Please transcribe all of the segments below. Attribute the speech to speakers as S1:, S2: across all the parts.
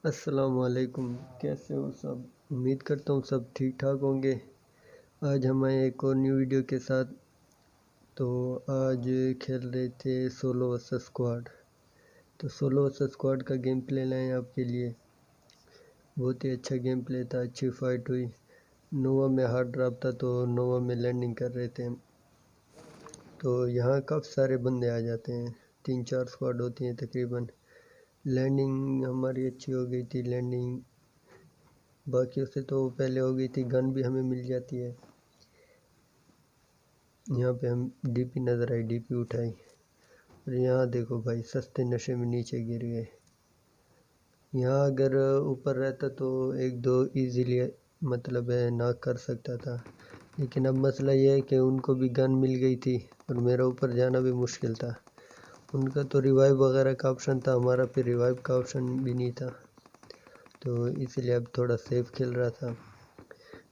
S1: अस्सलाम वालेकुम। कैसे हो सब? उम्मीद करता हूँ सब ठीक ठाक होंगे। आज हम आए एक और न्यू वीडियो के साथ। तो आज खेल रहे थे सोलो वर्सेस स्क्वाड। तो सोलो वर्सेस स्क्वाड का गेम प्ले लाए आपके लिए। बहुत ही अच्छा गेम प्ले था, अच्छी फाइट हुई। नोवा में हार्ड ड्रॉप था तो नोवा में लैंडिंग कर रहे थे। तो यहाँ काफ़ी सारे बंदे आ जाते हैं, 3-4 स्क्वाड होती हैं तकरीबन। लैंडिंग हमारी अच्छी हो गई थी, लैंडिंग बाकियों से तो पहले हो गई थी। गन भी हमें मिल जाती है। यहाँ पे हम डीपी नज़र आई, डीपी उठाई। और यहाँ देखो भाई, सस्ते नशे में नीचे गिर गए। यहाँ अगर ऊपर रहता तो एक दो इजीली मतलब है नॉक कर सकता था, लेकिन अब मसला ये है कि उनको भी गन मिल गई थी और मेरा ऊपर जाना भी मुश्किल था। उनका तो रिवाइव वगैरह का ऑप्शन था, हमारा फिर रिवाइव का ऑप्शन भी नहीं था, तो इसलिए अब थोड़ा सेफ खेल रहा था।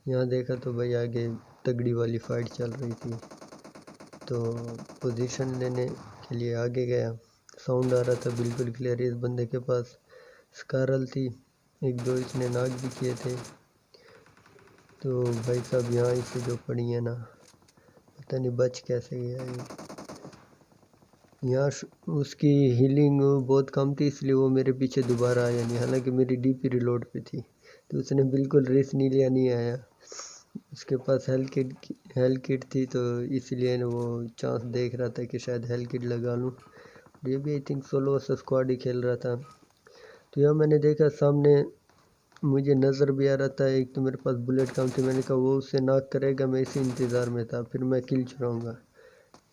S1: यहाँ देखा तो भाई आगे तगड़ी वाली फाइट चल रही थी, तो पोजीशन लेने के लिए आगे गया। साउंड आ रहा था बिल्कुल क्लियर। इस बंदे के पास स्कारल थी, एक दो इसने नाक भी किए थे। तो भाई साहब यहाँ इसे जो पड़ी है ना, पता नहीं बच कैसे गया ये। यहाँ उसकी हीलिंग बहुत कम थी, इसलिए वो मेरे पीछे दोबारा आया नहीं। हालांकि मेरी डीपी रिलोड पे थी, तो उसने बिल्कुल रिस्क नहीं लिया, नहीं आया। उसके पास हेल्थ किट थी, तो इसलिए ना वो चांस देख रहा था कि शायद हेल्थ किट लगा लूँ। ये भी I think solo versus squad ही खेल रहा था। तो यहाँ मैंने देखा सामने, मुझे नज़र भी आ रहा था, एक तो मेरे पास बुलेट कम थी। मैंने कहा वो उससे नॉक करेगा, मैं इसी इंतज़ार में था, फिर मैं किल चुराऊँगा।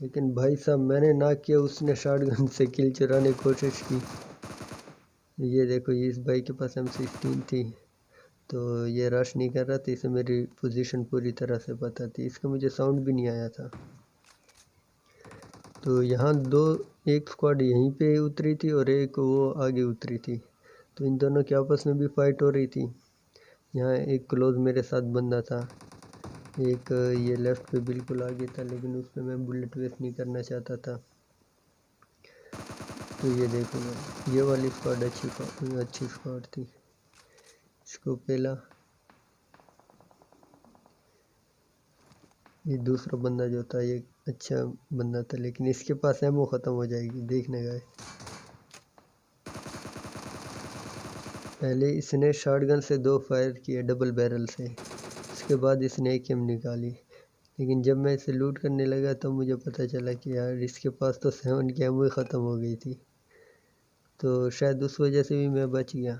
S1: लेकिन भाई साहब मैंने नॉक किया, उसने शॉटगन से किल चुराने की कोशिश की। ये देखो, इस भाई के पास M16 थी, तो ये रश नहीं कर रहा था। इसे मेरी पोजीशन पूरी तरह से पता थी, इसका मुझे साउंड भी नहीं आया था। तो यहाँ एक स्क्वाड यहीं पे उतरी थी और एक वो आगे उतरी थी, तो इन दोनों की आपस में भी फाइट हो रही थी। यहाँ एक क्लोज मेरे साथ बंदा था, एक ये लेफ्ट पे बिल्कुल आगे था, लेकिन उस पर मैं बुलेट वेस्ट नहीं करना चाहता था। तो ये देखो, ये वाली स्क्वाड अच्छी स्क्वाड थी। इसको पहला, ये दूसरा बंदा जो था ये अच्छा बंदा था, लेकिन इसके पास एमो ख़त्म हो जाएगी, देखने गए। पहले इसने शॉटगन से 2 फायर किए डबल बैरल से, उसके बाद इसने एकेएम निकाली। लेकिन जब मैं इसे लूट करने लगा तो मुझे पता चला कि यार इसके पास तो 7 की एमो ही ख़त्म हो गई थी। तो शायद उस वजह से भी मैं बच गया,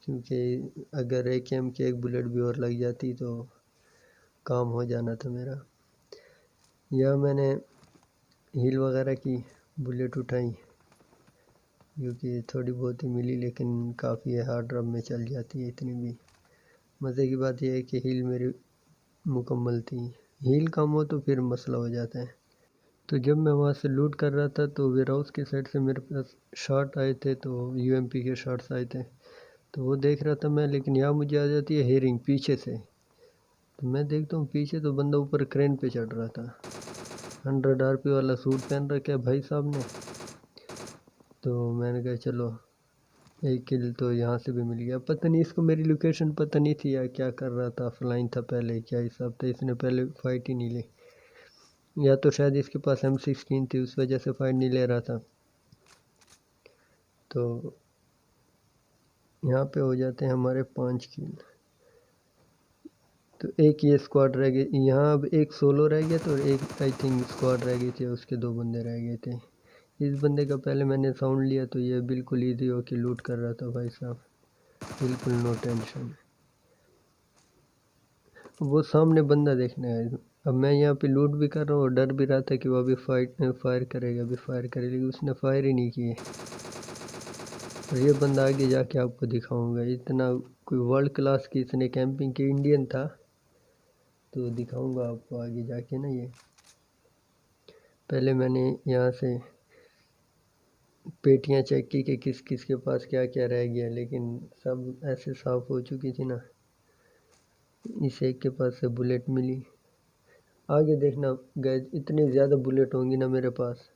S1: क्योंकि अगर एकेएम की एक बुलेट भी और लग जाती तो काम हो जाना था मेरा। यह मैंने हील वगैरह की बुलेट उठाई, क्योंकि थोड़ी बहुत ही मिली, लेकिन काफ़ी है, हार्ड ड्रॉप में चल जाती है इतनी भी। मज़े की बात यह है कि हील मेरी मुकम्मल थी। हील कम हो तो फिर मसला हो जाता है। तो जब मैं वहाँ से लूट कर रहा था तो वेयर हाउस की साइड से मेरे पास शॉट आए थे, तो यूएमपी के शॉट्स आए थे, तो वो देख रहा था मैं। लेकिन यहाँ मुझे आ जाती है हेयरिंग पीछे से, तो मैं देखता हूँ पीछे तो बंदा ऊपर क्रेन पे चढ़ रहा था। 100 आरपी वाला सूट पहन रखा है भाई साहब ने। तो मैंने कहा चलो एक किल तो यहाँ से भी मिल गया। पता नहीं इसको मेरी लोकेशन पता नहीं थी या क्या कर रहा था, ऑफलाइन था पहले, क्या हिसाब था, इसने पहले फाइट ही नहीं ली। या तो शायद इसके पास M16 थी, उस वजह से फाइट नहीं ले रहा था। तो यहाँ पे हो जाते हैं हमारे 5 किल। तो एक ये स्क्वाड रह गई यहाँ, अब एक सोलो रह गया था और एक आई थिंक स्क्वाड रह गई थी, उसके 2 बंदे रह गए थे। इस बंदे का पहले मैंने साउंड लिया तो ये बिल्कुल ईजी हो के लूट कर रहा था भाई साहब, बिल्कुल नो टेंशन। वो सामने बंदा देखने आया। अब मैं यहाँ पे लूट भी कर रहा हूँ और डर भी रहा था कि वो अभी फायर करेगा, लेकिन उसने फायर ही नहीं किए। और ये बंदा आगे जाके आपको दिखाऊंगा, इतना कोई वर्ल्ड क्लास की इसने कैंपिंग की, इंडियन था, तो दिखाऊंगा आपको आगे जाके ना। ये पहले मैंने यहाँ से पेटियाँ चेक की कि किस किस के पास क्या क्या रह गया, लेकिन सब ऐसे साफ़ हो चुकी थी ना। इस एक के पास से बुलेट मिली। आगे देखना गैस, इतनी ज़्यादा बुलेट होंगी ना मेरे पास।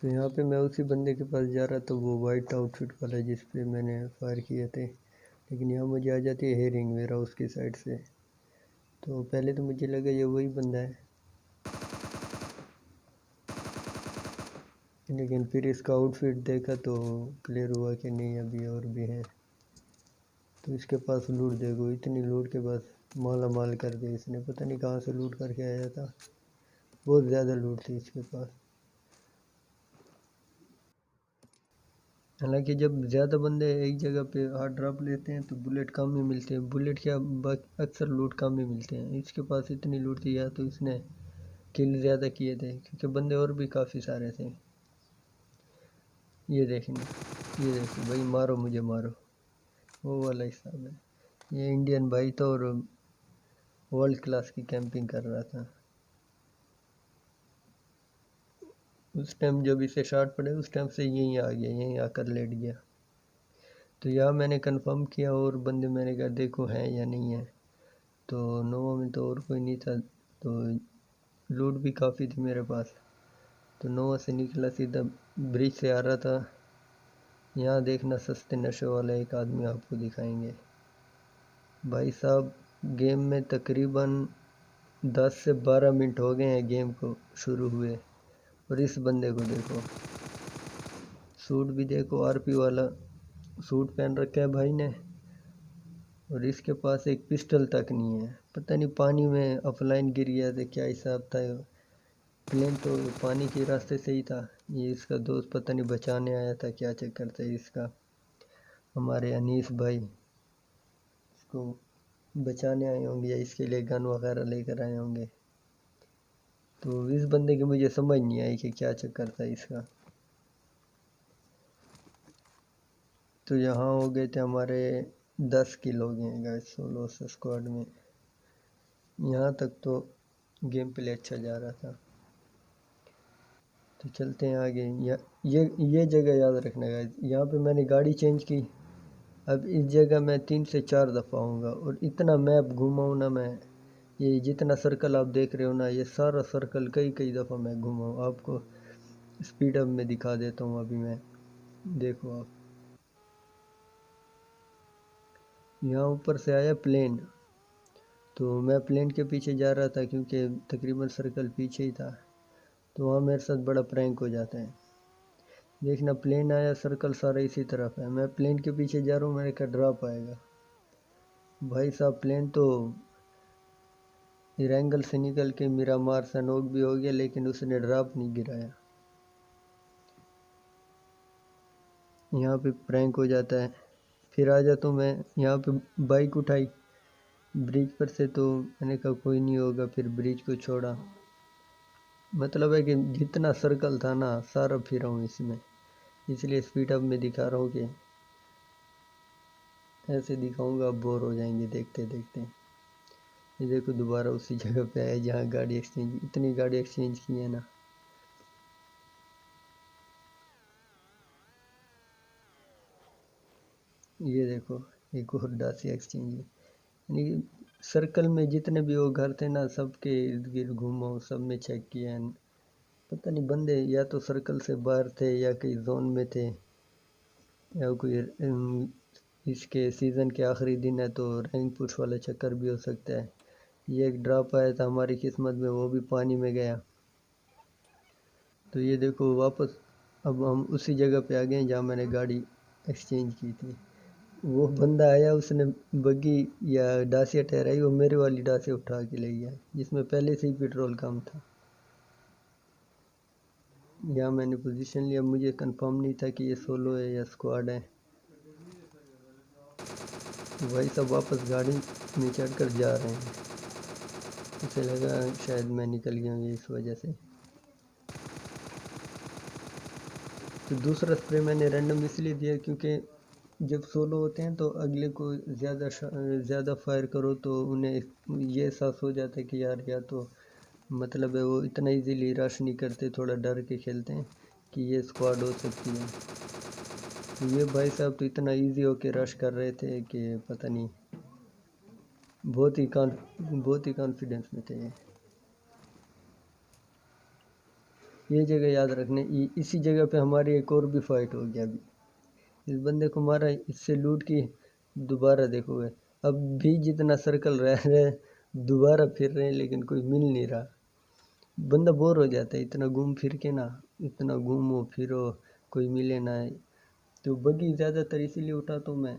S1: तो यहाँ पे मैं उसी बंदे के पास जा रहा था, वो वाइट आउटफिट वाला जिस पे मैंने फायर किए थे, लेकिन यहाँ मुझे आ जाती है हेयरिंग वेयर हाउस की साइड से। तो पहले तो मुझे लगा ये वही बंदा है, लेकिन फिर इसका आउटफिट देखा तो क्लियर हुआ कि नहीं, अभी और भी हैं। तो इसके पास लूट देखो, इतनी लूट के बस माला माल कर दिया इसने, पता नहीं कहाँ से लूट करके आया था, बहुत ज़्यादा लूट थी इसके पास। हालांकि जब ज़्यादा बंदे एक जगह पे हार्ड ड्रॉप लेते हैं तो बुलेट कम ही मिलते हैं, बुलेट क्या अक्सर लूट कम ही मिलते हैं। इसके पास इतनी लूट थी, या तो इसने किल ज़्यादा किए थे क्योंकि बंदे और भी काफ़ी सारे थे। ये देखिए, ये देखो भाई, मारो मुझे मारो, वो वाला हिसाब है। ये इंडियन भाई था और वर्ल्ड क्लास की कैंपिंग कर रहा था। उस टाइम जब इसे शॉट पड़े उस टाइम से यहीं आ गया, यहीं आकर लेट गया। तो यहाँ मैंने कंफर्म किया और बंदे मैंने कहा देखो हैं या नहीं है। तो नोवा में तो और कोई नहीं था, तो लूट भी काफ़ी थी मेरे पास। तो नोवा से निकला, सीधा ब्रिज से आ रहा था। यहाँ देखना, सस्ते नशे वाला एक आदमी आपको दिखाएंगे भाई साहब। गेम में तकरीबन 10 से 12 मिनट हो गए हैं गेम को शुरू हुए, और इस बंदे को देखो, सूट भी देखो आरपी वाला सूट पहन रखा है भाई ने, और इसके पास एक पिस्टल तक नहीं है। पता नहीं पानी में ऑफलाइन गिर गया था, क्या हिसाब था। प्लेन तो पानी के रास्ते से ही था। ये इसका दोस्त पता नहीं बचाने आया था, क्या चक्कर था इसका। हमारे अनीस भाई इसको बचाने आए होंगे या इसके लिए गन वगैरह लेकर आए होंगे। तो इस बंदे की मुझे समझ नहीं आई कि क्या चक्कर था इसका। तो यहाँ हो गए थे हमारे 10 किल हो गए हैं गाइस सोलो स्क्वाड में। यहाँ तक तो गेम प्ले अच्छा जा रहा था। तो चलते हैं आगे। ये जगह याद रखना गाइस, यहाँ पे मैंने गाड़ी चेंज की। अब इस जगह मैं 3 से 4 दफ़ा आऊँगा, और इतना मैप घूमा हूँ ना मैं। ये जितना सर्कल आप देख रहे हो ना, ये सारा सर्कल कई कई दफ़ा मैं घूमा हूँ। आपको स्पीड अप में दिखा देता हूँ अभी मैं, देखो आप। यहाँ ऊपर से आया प्लेन, तो मैं प्लेन के पीछे जा रहा था क्योंकि तकरीबन सर्कल पीछे ही था। तो वहाँ मेरे साथ बड़ा प्रैंक हो जाता है। देखना, प्लेन आया, सर्कल सारा इसी तरफ है, मैं प्लेन के पीछे जा रहा हूँ, मैंने कहा ड्रॉप आएगा। भाई साहब प्लेन तो इरेंगल से निकल के मिरामार से नोक भी हो गया, लेकिन उसने ड्रॉप नहीं गिराया। यहाँ पे प्रैंक हो जाता है। फिर आ जाता हूँ मैं, यहाँ पे बाइक उठाई ब्रिज पर से, तो मैंने कहा कोई नहीं होगा, फिर ब्रिज को छोड़ा। मतलब है कि जितना सर्कल था ना सारा फिरा हूँ इसमें, इसलिए स्पीड अप में दिखा रहा हूँ कि ऐसे दिखाऊंगा आप बोर हो जाएंगे देखते देखते। ये देखो दोबारा उसी जगह पे आया जहाँ गाड़ी एक्सचेंज, इतनी गाड़ी एक्सचेंज की है ना। ये देखो एक और डासिया एक्सचेंज, यानी सर्कल में जितने भी वो घर थे ना, सबके इर्द गिर्द घूमा हूँ, सब में चेक किया है। पता नहीं बंदे या तो सर्कल से बाहर थे या कहीं जोन में थे, या कोई इसके सीज़न के आखिरी दिन है तो रैंक पुश वाला चक्कर भी हो सकता है। ये एक ड्रॉप आया था हमारी किस्मत में, वो भी पानी में गया। तो ये देखो वापस अब हम उसी जगह पे आ गए जहाँ मैंने गाड़ी एक्सचेंज की थी। वो बंदा आया, उसने बग्गी या डासिया ठहराई, वो मेरे वाली डासिया उठा के ले गया जिसमें पहले से ही पेट्रोल कम था। यहाँ मैंने पोजीशन लिया, मुझे कंफर्म नहीं था कि ये सोलो है या स्क्वाड है। भाई सब वापस गाड़ी में चढ़ कर जा रहे हैं, उसे लगा शायद मैं निकल गया हूँ इस वजह से। तो दूसरा स्प्रे मैंने रैंडम इसलिए दिया क्योंकि जब सोलो होते हैं तो अगले को ज़्यादा फायर करो तो उन्हें ये एहसास हो जाता है कि यार, या तो मतलब है वो इतना इजीली रश नहीं करते, थोड़ा डर के खेलते हैं कि ये स्क्वाड हो सकती है। तो ये भाई साहब तो इतना इजी होके रश कर रहे थे कि पता नहीं, बहुत ही कॉन्फिडेंस में थे ये। ये जगह याद रखने। इसी जगह पे हमारी एक और भी फाइट हो गया अभी। इस बंदे को मारा, इससे लूट की, दोबारा देखोगे अब भी जितना सर्कल रह रहे दोबारा फिर रहे हैं, लेकिन कोई मिल नहीं रहा। बंदा बोर हो जाता है इतना घूम फिर के ना, इतना घूमो फिरो कोई मिले ना। तो बगी ज़्यादातर इसीलिए उठाता हूँ मैं।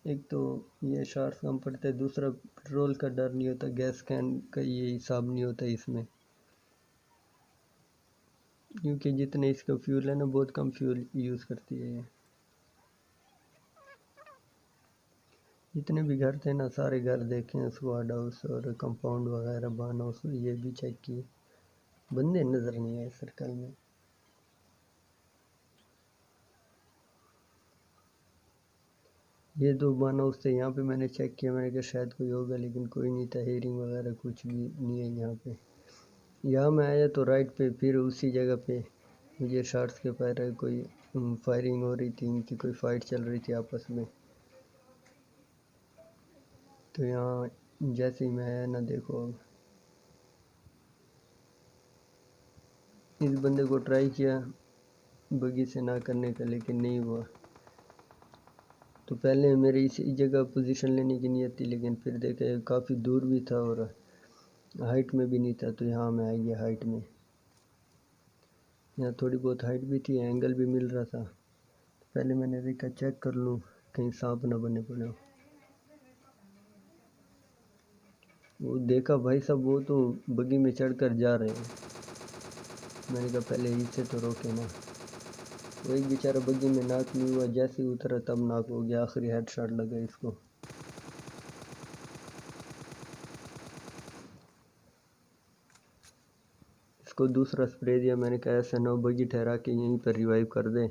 S1: एक तो ये शार्ट्स कम पड़ता है, दूसरा पेट्रोल का डर नहीं होता, गैस कैन का ये हिसाब नहीं होता इसमें, क्योंकि जितने इसका फ्यूल है ना बहुत कम फ्यूल यूज़ करती है ये। जितने भी घर थे ना सारे घर देखे, स्क्वाड हाउस और कंपाउंड वगैरह बान हाउस ये भी चेक किए, बंदे नज़र नहीं आए सर्कल में। ये दो बान हाउस थे, यहाँ पे मैंने चेक किया, मैंने कहा शायद कोई होगा, लेकिन कोई नहीं था, हेयरिंग वगैरह कुछ भी नहीं है यहाँ पे। यहाँ मैं आया तो राइट पे, फिर उसी जगह पे मुझे शॉट्स के पैर कोई फायरिंग हो रही थी, इनकी कोई फाइट चल रही थी आपस में। तो यहाँ जैसे ही मैं आया ना, देखो अब इस बंदे को ट्राई किया बगी से ना करने का, लेकिन नहीं हुआ। तो पहले मेरी इसी जगह पोजीशन लेने की नीयत थी, लेकिन फिर देखे काफ़ी दूर भी था और हाइट में भी नहीं था, तो यहाँ मैं आ गया हाइट में। यहाँ थोड़ी बहुत हाइट भी थी, एंगल भी मिल रहा था। पहले मैंने देखा चेक कर लूँ कहीं सांप ना बने पड़े हो। वो देखा भाई साहब, वो तो बगी में चढ़कर जा रहे हैं। मैंने कहा पहले इससे तो रोके ना। वो एक बेचारा बग्गी में नाक नहीं हुआ, जैसे ही उतरा तब नाक हो गया, आखिरी हेडशॉट लगा इसको। इसको दूसरा स्प्रे दिया, मैंने कहा ऐसा ना हो बग्गी ठहरा के यहीं पर रिवाइव कर दे।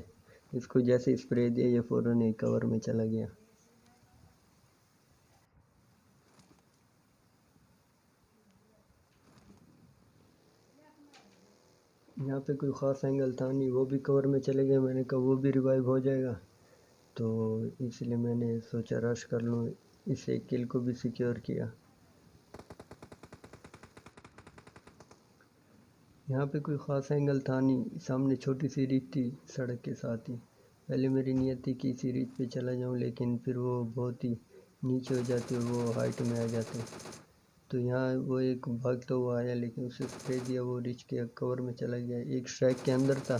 S1: इसको जैसे स्प्रे दिया ये फ़ौरन एक कवर में चला गया। यहाँ पे कोई ख़ास एंगल था नहीं, वो भी कवर में चले गए। मैंने कहा वो भी रिवाइव हो जाएगा, तो इसलिए मैंने सोचा रश कर लूँ, इस एक किल को भी सिक्योर किया। यहाँ पे कोई ख़ास एंगल था नहीं, सामने छोटी सी रिच थी सड़क के साथ ही। पहले मेरी नीयत थी कि इसी रिच पे चला जाऊँ, लेकिन फिर वो बहुत ही नीचे हो जाती और वो हाइट में आ जाते। तो यहाँ वो एक भागता हुआ आया, लेकिन उसे स्प्रे दिया, वो रिच के कवर में चला गया। एक स्ट्राइक के अंदर था,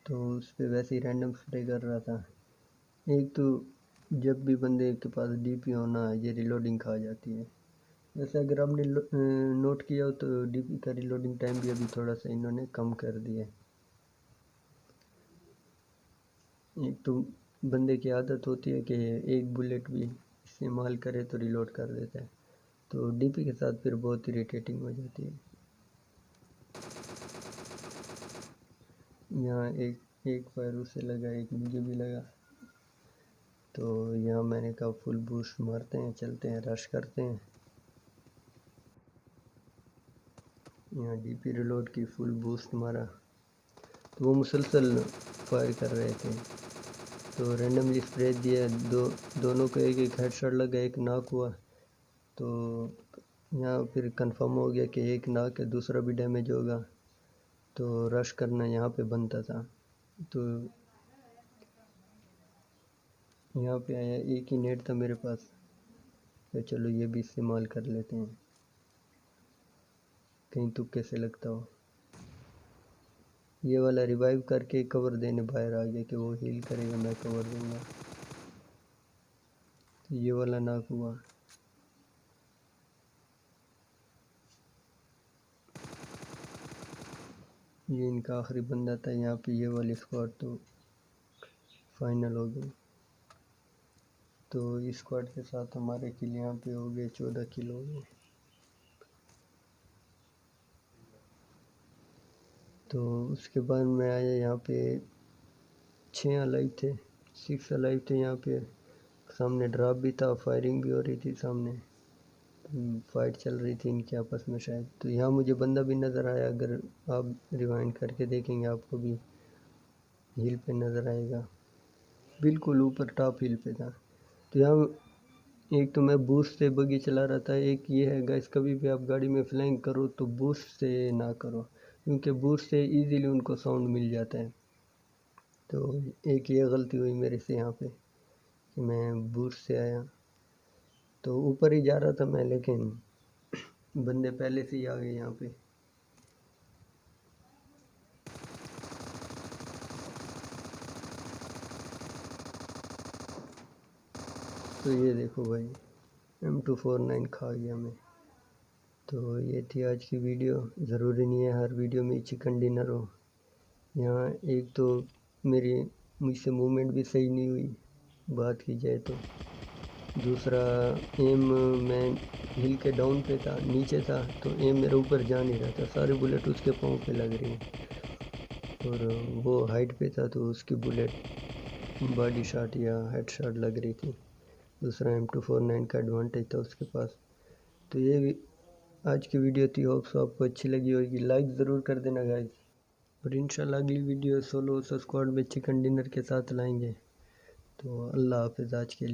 S1: तो उस पर वैसे ही रैंडम स्प्रे कर रहा था। एक तो जब भी बंदे के पास डीपी होना, ये रिलोडिंग खा जाती है। वैसे अगर आपने नोट किया हो तो डीपी का रिलोडिंग टाइम भी अभी थोड़ा सा इन्होंने कम कर दिया है। एक तो बंदे की आदत होती है कि एक बुलेट भी इस्तेमाल करे तो रिलोड कर देता है, तो डीपी के साथ फिर बहुत इरिटेटिंग हो जाती है। यहाँ एक फायर उसे लगा, एक मुझे भी लगा, तो यहाँ मैंने कहा फुल बूस्ट मारते हैं, चलते हैं, रश करते हैं। यहाँ डीपी रिलोड की फुल बूस्ट मारा, तो वो मुसलसल फायर कर रहे थे, तो रैंडमली स्प्रे दिया, दोनों को एक एक हेडशॉट लगा, एक नॉक हुआ। तो यहाँ फिर कंफर्म हो गया कि एक नॉक है, दूसरा भी डैमेज होगा, तो रश करना यहाँ पे बनता था। तो यहाँ पे आया, एक ही नेट था मेरे पास, तो चलो ये भी इस्तेमाल कर लेते हैं, कहीं तुक्के से लगता हो। ये वाला रिवाइव करके कवर देने बाहर आ गया कि वो हील करेगा, मैं कवर दूंगा। तो ये वाला नॉक हुआ। ये इनका आखिरी बंदा था। यहाँ पे ये वाली स्क्वाड तो फाइनल हो गई। तो इस स्क्वाड के साथ हमारे किल यहाँ पे हो गए, 14 किल हो गए। तो उसके बाद मैं आया, यहाँ पे 6 अलाइव थे, 6 अलाइव थे यहाँ पे। सामने ड्रॉप भी था, फायरिंग भी हो रही थी सामने, फाइट चल रही थी इनके आपस में शायद। तो यहाँ मुझे बंदा भी नज़र आया, अगर आप रिवाइंड करके देखेंगे आपको भी हिल पे नज़र आएगा, बिल्कुल ऊपर टॉप हिल पे था। तो यहाँ एक तो मैं बूस्ट से बगी चला रहा था, एक ये है गाइस, कभी भी आप गाड़ी में फ्लाइंग करो तो बूस्ट से ना करो, क्योंकि बूस्ट से इजीली उनको साउंड मिल जाता है। तो एक ये गलती हुई मेरे से यहाँ पे कि मैं बूस्ट से आया, तो ऊपर ही जा रहा था मैं, लेकिन बंदे पहले से ही आ गए यहाँ पे। तो ये देखो भाई, M249 खा गया मैं। तो ये थी आज की वीडियो। ज़रूरी नहीं है हर वीडियो में चिकन डिनर हो। यहाँ एक तो मेरी मुझसे मूवमेंट भी सही नहीं हुई बात की जाए तो, दूसरा एम मैं हिल के डाउन पे था, नीचे था, तो एम मेरे ऊपर जा नहीं रहा था, सारी बुलेट उसके पाँव पे लग रही हैं। और वो हाइट पे था तो उसकी बुलेट बॉडी शॉट या हेड शॉट लग रही थी। दूसरा M249 का एडवांटेज था उसके पास। तो ये भी आज की वीडियो थी। होप सो आपको अच्छी लगी होगी। लाइक ज़रूर कर देना गाइस। और इंशाल्लाह अगली वीडियो सोलो स्क्वाड में चिकन डिनर के साथ लाएंगे। तो अल्लाह हाफिज़ आज के लिए।